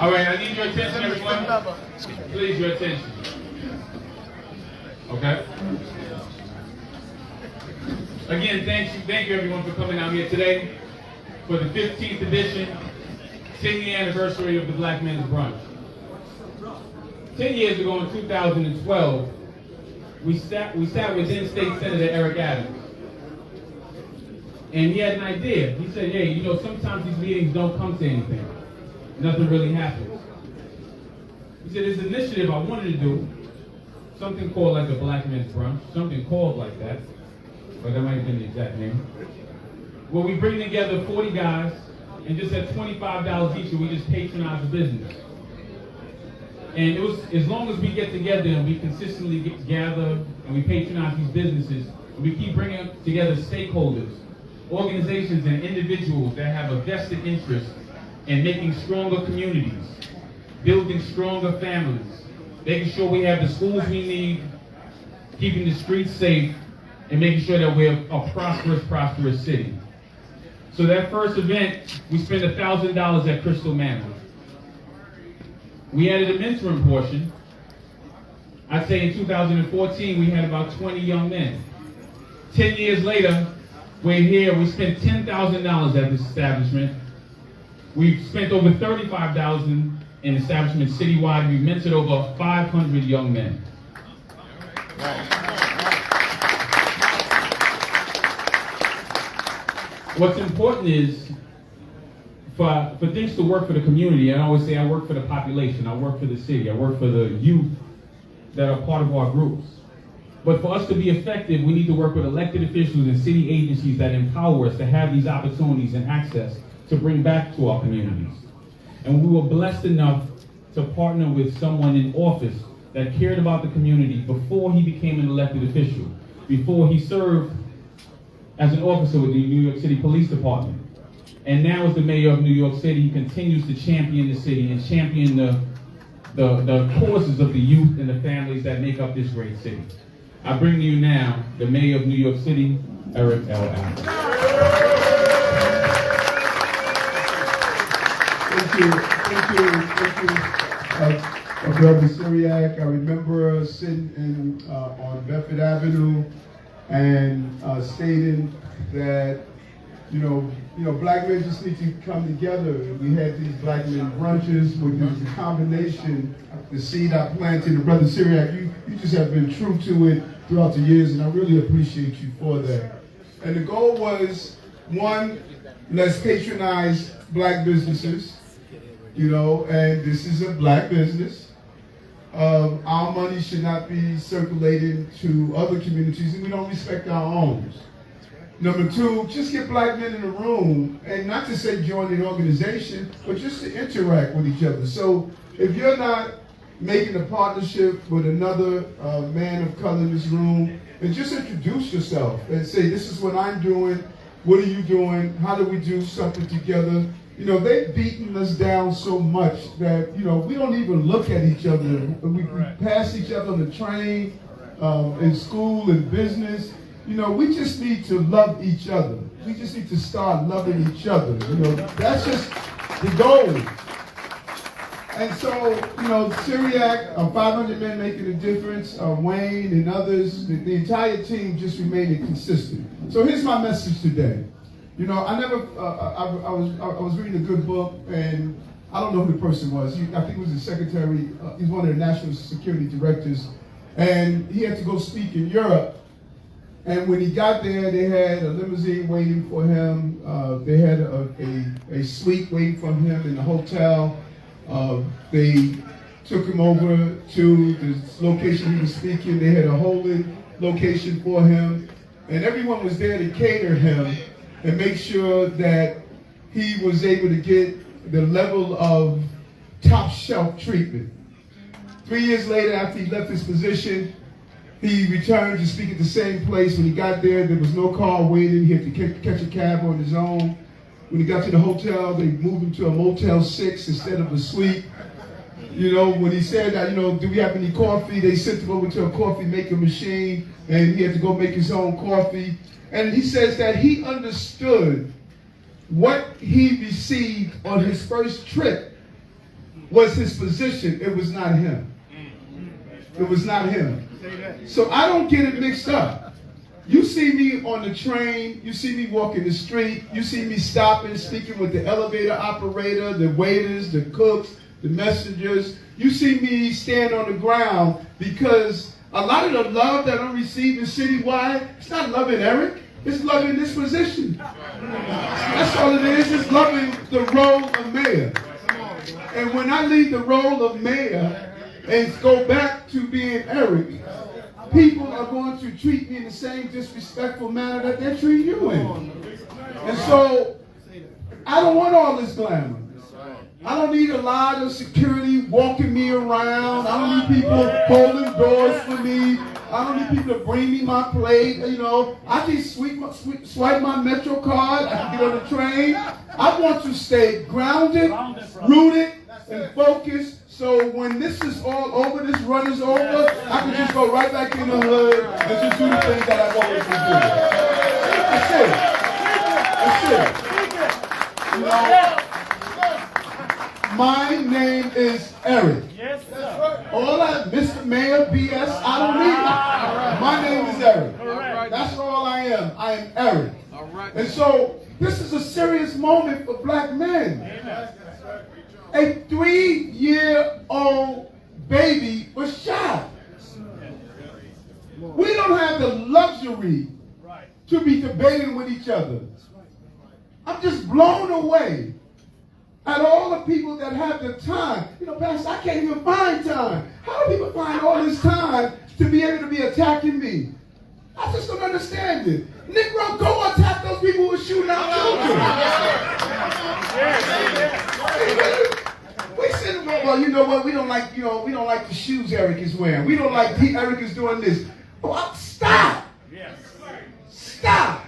All right, I need your attention, everyone. Please, your attention. Okay? Again, thank you everyone for coming out here today for the 15th edition, 10-year anniversary of the Black Men's Brunch. 10 years ago in 2012, we sat with then State Senator Eric Adams. And he had an idea. He said, hey, you know, sometimes these meetings don't come to anything. Nothing really happens. He said, there's an initiative I wanted to do, something called like the Black Men's Brunch, something called like that, but that might have been the exact name, where we bring together 40 guys and just at $25 each, and we just patronize the business. And it was, as long as we get together and we consistently gather and we patronize these businesses, and we keep bringing together stakeholders, organizations and individuals that have a vested interest in making stronger communities, building stronger families, making sure we have the schools we need, keeping the streets safe, and making sure that we're a prosperous city. So that first event, we spent $1,000 at Crystal Manor. We added a mentoring portion. I'd say in 2014, we had about 20 young men. 10 years later, we're here, we spent $10,000 at this establishment. We've spent over $35,000 in establishments citywide. We've mentored over 500 young men. What's important is for things to work for the community. I always say I work for the population, I work for the city, I work for the youth that are part of our groups. But for us to be effective, we need to work with elected officials and city agencies that empower us to have these opportunities and access to bring back to our communities. And we were blessed enough to partner with someone in office that cared about the community before he became an elected official, before he served as an officer with the New York City Police Department. And now as the mayor of New York City, he continues to champion the city and champion the causes of the youth and the families that make up this great city. I bring to you now the mayor of New York City, Eric L. Adams. Thank you, Brother Syriac. I remember sitting on Bedford Avenue and stating that, you know, black men just need to come together. We had these black men brunches, which was a combination, the seed I planted. And Brother Syriac, you just have been true to it throughout the years, and I really appreciate you for that. And the goal was, one, let's patronize black businesses, you know, and this is a black business. Our money should not be circulated to other communities, and we don't respect our own. Number two, just get black men in the room, and not to say join an organization, but just to interact with each other. So if you're not making a partnership with another man of color in this room, and just introduce yourself and say, this is what I'm doing, what are you doing, how do we do something together? You know, they've beaten us down so much that, you know, we don't even look at each other. We pass each other on the train, in school, in business. You know, we just need to love each other. We just need to start loving each other. You know, that's just the goal. And so, you know, Syriac, 500 men making a difference, Wayne and others, the entire team just remaining consistent. So here's my message today. You know, I was reading a good book, and I don't know who the person was. I think it was the secretary. He's one of the national security directors, and he had to go speak in Europe. And when he got there, they had a limousine waiting for him. They had a suite waiting for him in the hotel. They took him over to the location he was speaking. They had a holding location for him. And everyone was there to cater him and make sure that he was able to get the level of top shelf treatment. 3 years later, after he left his position, he returned to speak at the same place. When he got there, there was no car waiting. He had to catch a cab on his own. When he got to the hotel, they moved him to a Motel 6 instead of a suite. You know, when he said that, you know, do we have any coffee? They sent him over to a coffee making machine, and he had to go make his own coffee. And he says that he understood what he received on his first trip was his position. It was not him. It was not him. So I don't get it mixed up. You see me on the train, you see me walking the street, you see me stopping, speaking with the elevator operator, the waiters, the cooks, the messengers. You see me stand on the ground because a lot of the love that I'm receiving citywide, it's not loving Eric, it's loving this position. That's all it is, it's loving the role of mayor. And when I leave the role of mayor and go back to being Eric, people are going to treat me in the same disrespectful manner that they treat you in. And so, I don't want all this glamour. I don't need a lot of security walking me around. I don't need people holding doors for me. I don't need people to bring me my plate. You know, I can swipe my Metro card. I can get on the train. I want to stay grounded, rooted, and focused. So when this is all over, this run is over, I can just go right back in the hood and just do the things that I've always been doing. That's it. That's it. You know, my name is Eric. Yes, sir. All that Mr. Mayor BS, I don't need it. My name is Eric. That's all I am. I am Eric. And so this is a serious moment for black men. A 3-year-old baby was shot. We don't have the luxury to be debating with each other. I'm just blown away at all the people that have the time. You know, Pastor, I can't even find time. How do people find all this time to be able to be attacking me? I just don't understand it. Negro, go attack those people who are shooting out children. We said, well, you know what? We don't like the shoes Eric is wearing. We don't like Eric is doing this. Well, stop. Stop.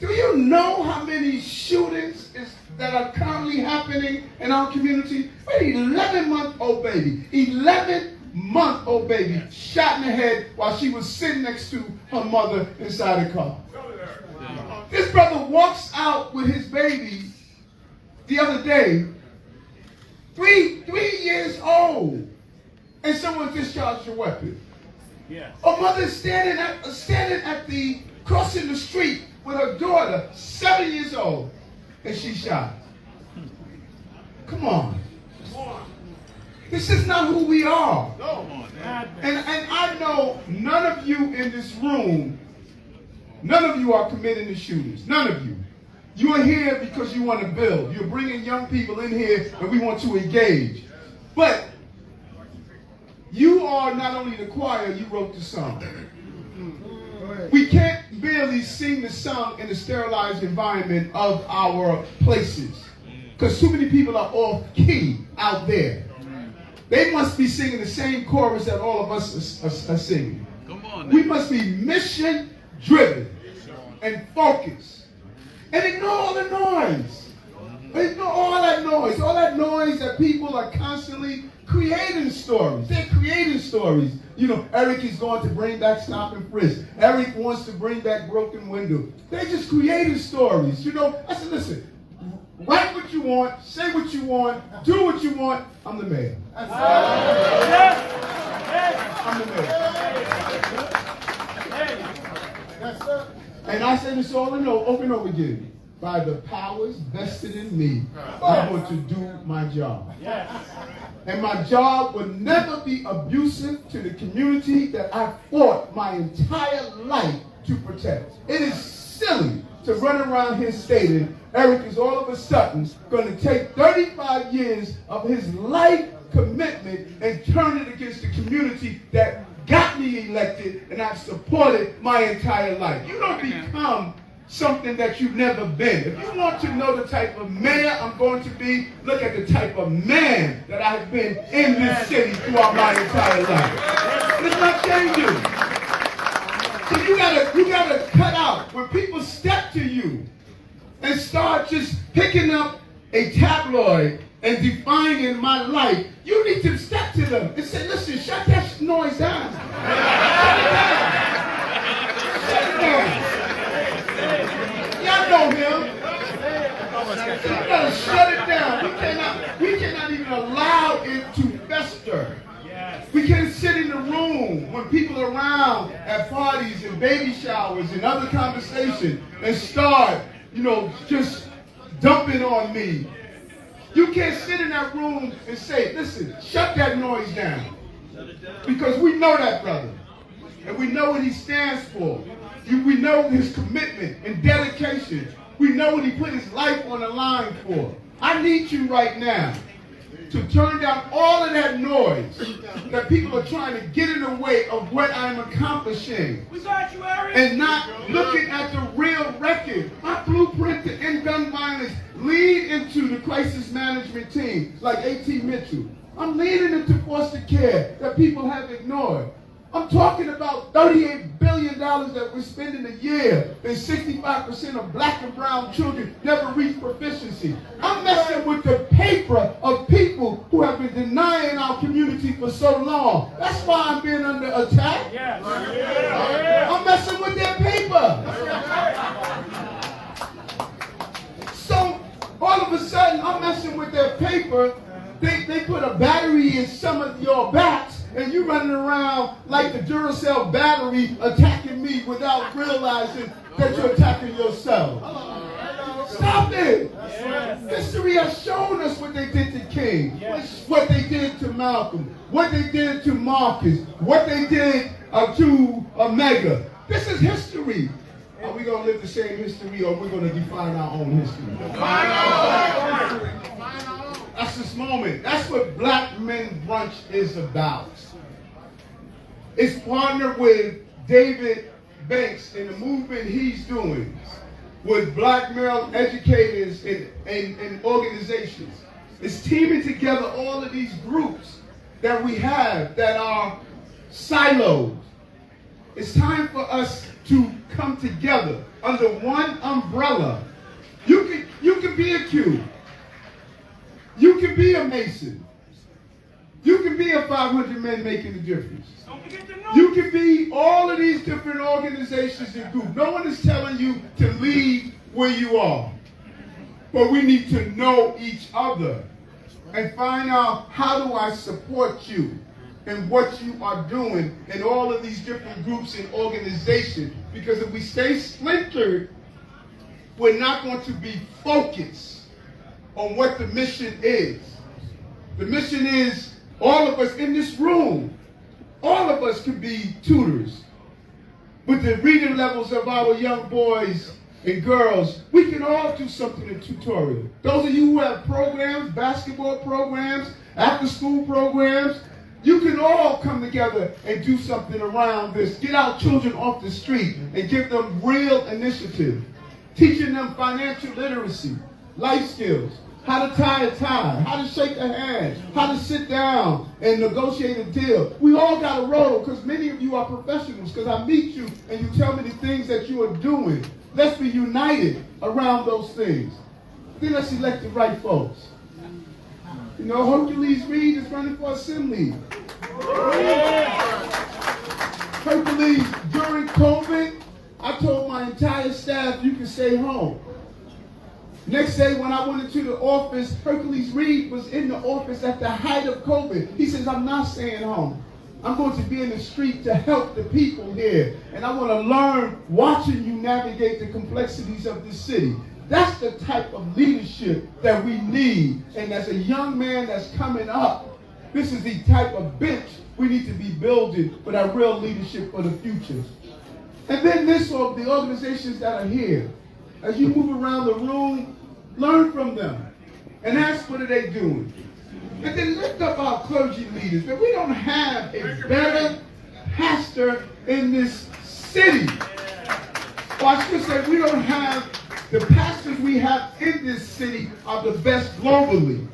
Do you know how many shootings that are currently happening in our community? An 11-month-old baby, 11-month-old baby shot in the head while she was sitting next to her mother inside the car. This brother walks out with his baby the other day, three years old, and someone discharged a weapon. A mother standing at the crossing the street with her daughter, 7 years old, and she shot. Come on. This is not who we are. And I know none of you in this room, none of you are committing the shootings. None of you. You are here because you want to build. You're bringing young people in here and we want to engage. But you are not only the choir, you wrote the song. We can't barely sing the song in the sterilized environment of our places. Because too many people are off key out there. They must be singing the same chorus that all of us are singing. We must be mission driven and focused. And ignore all the noise. Ignore all that noise. All that noise that people are constantly creating stories. They're creating stories. You know, Eric is going to bring back Stop and Frisk. Eric wants to bring back Broken Window. They're just creating stories. You know, I said, listen, write what you want, say what you want, do what you want. I'm the mayor. I'm the mayor. And I say this over and over again. By the powers vested in me, I'm going to do my job. And my job will never be abusive to the community that I fought my entire life to protect. It is silly to run around here stating Eric is all of a sudden going to take 35 years of his life commitment and turn it against the community that got me elected and I've supported my entire life. You don't become something that you've never been. If you want to know the type of mayor I'm going to be, look at the type of man that I have been in this city throughout my entire life. It's not changing. So you gotta cut out when people step to you and start just picking up a tabloid and defining my life. You need to step to them and say, listen, shut that noise down. Shut it down. Y'all know him. You gotta shut it down. We when people are around at parties and baby showers and other conversations and start, just dumping on me. You can't sit in that room and say, listen, shut that noise down. Because we know that brother. And we know what he stands for. We know his commitment and dedication. We know what he put his life on the line for. I need you right now to turn down all of that noise that people are trying to get in the way of what I'm accomplishing. We got you, Eric. And not looking at the real record. My blueprint to end gun violence lead into the crisis management team, like A.T. Mitchell. I'm leading into foster care that people have ignored. I'm talking about $38 billion that we're spending a year, and 65% of black and brown children never reach proficiency. I'm messing with the paper of people who have been denying our community for so long. That's why I'm being under attack. I'm messing with their paper. So all of a sudden, I'm messing with their paper. They put a battery in some of your bats, and you running around like the Duracell battery attacking me without realizing that you're attacking yourself. Stop it. History has shown us what they did to King, what they did to Malcolm, what they did to Marcus, what they did to Omega. This is history. Are we going to live the same history, or are we going to define our own history? That's this moment. That's what Black Men Brunch is about. It's partnered with David Banks and the movement he's doing with black male educators and organizations. It's teaming together all of these groups that we have that are siloed. It's time for us to come together under one umbrella. You can be a Q. You can be a Mason. You can be a 500 men making a difference. You can be all of these different organizations and groups. No one is telling you to leave where you are. But we need to know each other and find out, how do I support you in what you are doing in all of these different groups and organizations. Because if we stay splintered, we're not going to be focused on what the mission is. The mission is all of us in this room. All of us can be tutors. With the reading levels of our young boys and girls, we can all do something in tutorial. Those of you who have programs, basketball programs, after-school programs, you can all come together and do something around this. Get our children off the street and give them real initiative. Teaching them financial literacy, life skills, how to tie a tie, how to shake a hand, how to sit down and negotiate a deal. We all got a role, because many of you are professionals, because I meet you and you tell me the things that you are doing. Let's be united around those things. Then let's elect the right folks. You know, Hercules Reed is running for assembly. Hercules, during COVID, I told my entire staff, you can stay home. Next day when I went into the office, Hercules Reed was in the office at the height of COVID. He says, I'm not staying home. I'm going to be in the street to help the people here. And I want to learn watching you navigate the complexities of this city. That's the type of leadership that we need. And as a young man that's coming up, this is the type of bench we need to be building for that real leadership for the future. And then the organizations that are here, as you move around the room, learn from them and ask, what are they doing? And then lift up our clergy leaders. But we don't have a better pastor in this city. Or I should say, we don't have, the pastors we have in this city are the best globally.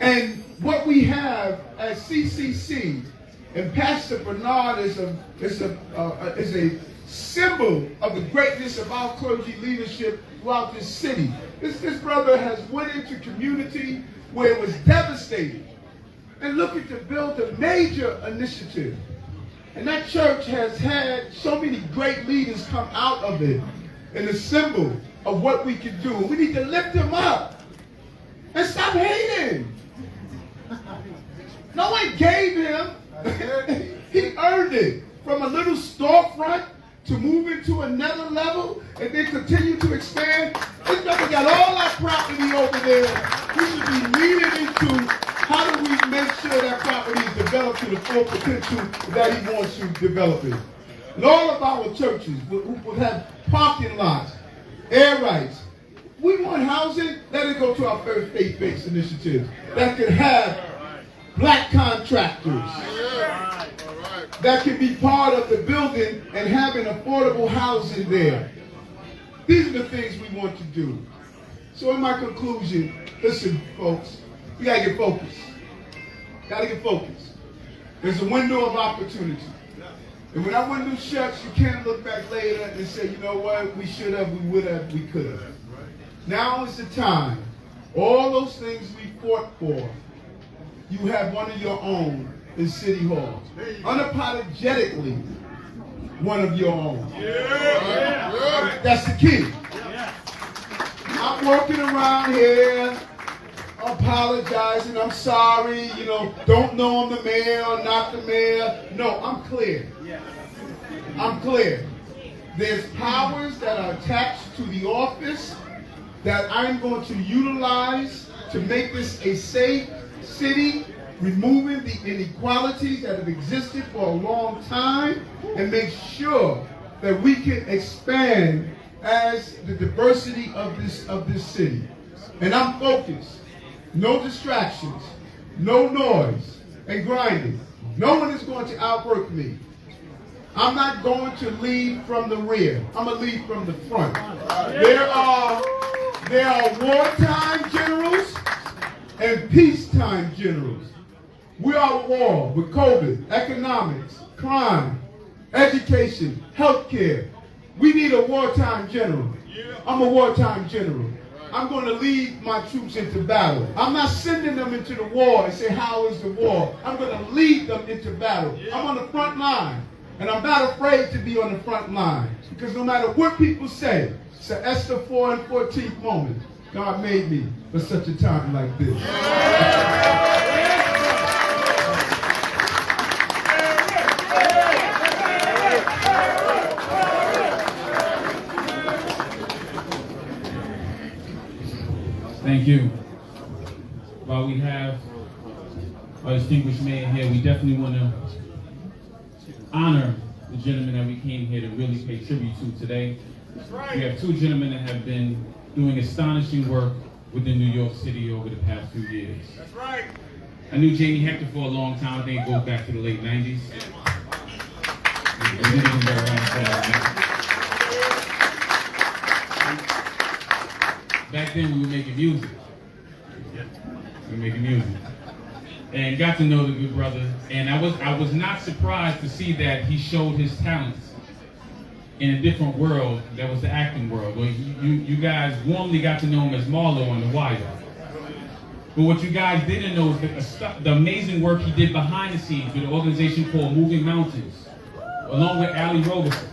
And what we have at CCC, and Pastor Bernard is a symbol of the greatness of our clergy leadership throughout this city. This brother has went into community where it was devastating and looking to build a major initiative. And that church has had so many great leaders come out of it, and a symbol of what we can do. We need to lift them up and stop hating. No one gave him. He earned it from a little storefront to move into another level and then continue to expand. This brother got all our property over there. We should be leaning into how do we make sure that property is developed to the full potential that he wants to develop it. And all of our churches will have parking lots, air rights. We want housing. Let it go to our first faith-based initiatives that could have black contractors that can be part of the building and having affordable housing there. These are the things we want to do. So in my conclusion, listen, folks, we gotta get focused. Gotta get focused. There's a window of opportunity. And when that window shuts, you can't look back later and say, you know what, we should have, we would have, we could have. Now is the time. All those things we fought for, you have one of your own in City Hall. Unapologetically, one of your own. That's the key. I'm working around here, apologizing, I'm sorry, you know, don't know I'm the mayor or not the mayor. No, I'm clear. I'm clear. There's powers that are attached to the office that I'm going to utilize to make this a safe city, removing the inequalities that have existed for a long time, and make sure that we can expand as the diversity of this city. And I'm focused. No distractions, no noise, and grinding. No one is going to outwork me. I'm not going to lead from the rear. I'm going to lead from the front. There are wartime generals and peacetime generals. We are at war with COVID, economics, crime, education, healthcare. We need a wartime general. I'm a wartime general. I'm going to lead my troops into battle. I'm not sending them into the war and say, how is the war? I'm going to lead them into battle. I'm on the front line. And I'm not afraid to be on the front line. Because no matter what people say, it's an Esther 4 and 14th moment. God made me for such a time like this. Thank you. While we have our distinguished mayor here, we definitely want to honor the gentleman that we came here to really pay tribute to today. We have two gentlemen that have been doing astonishing work within New York City over the past few years. That's right. I knew Jamie Hector for a long time. I think it goes back to the late 90s. Back then we were making music. And got to know the good brother. And I was not surprised to see that he showed his talents in a different world that was the acting world. Well, you guys warmly got to know him as Marlo on The Wire. But what you guys didn't know is the amazing work he did behind the scenes with an organization called Moving Mountains, along with Ali Roberson.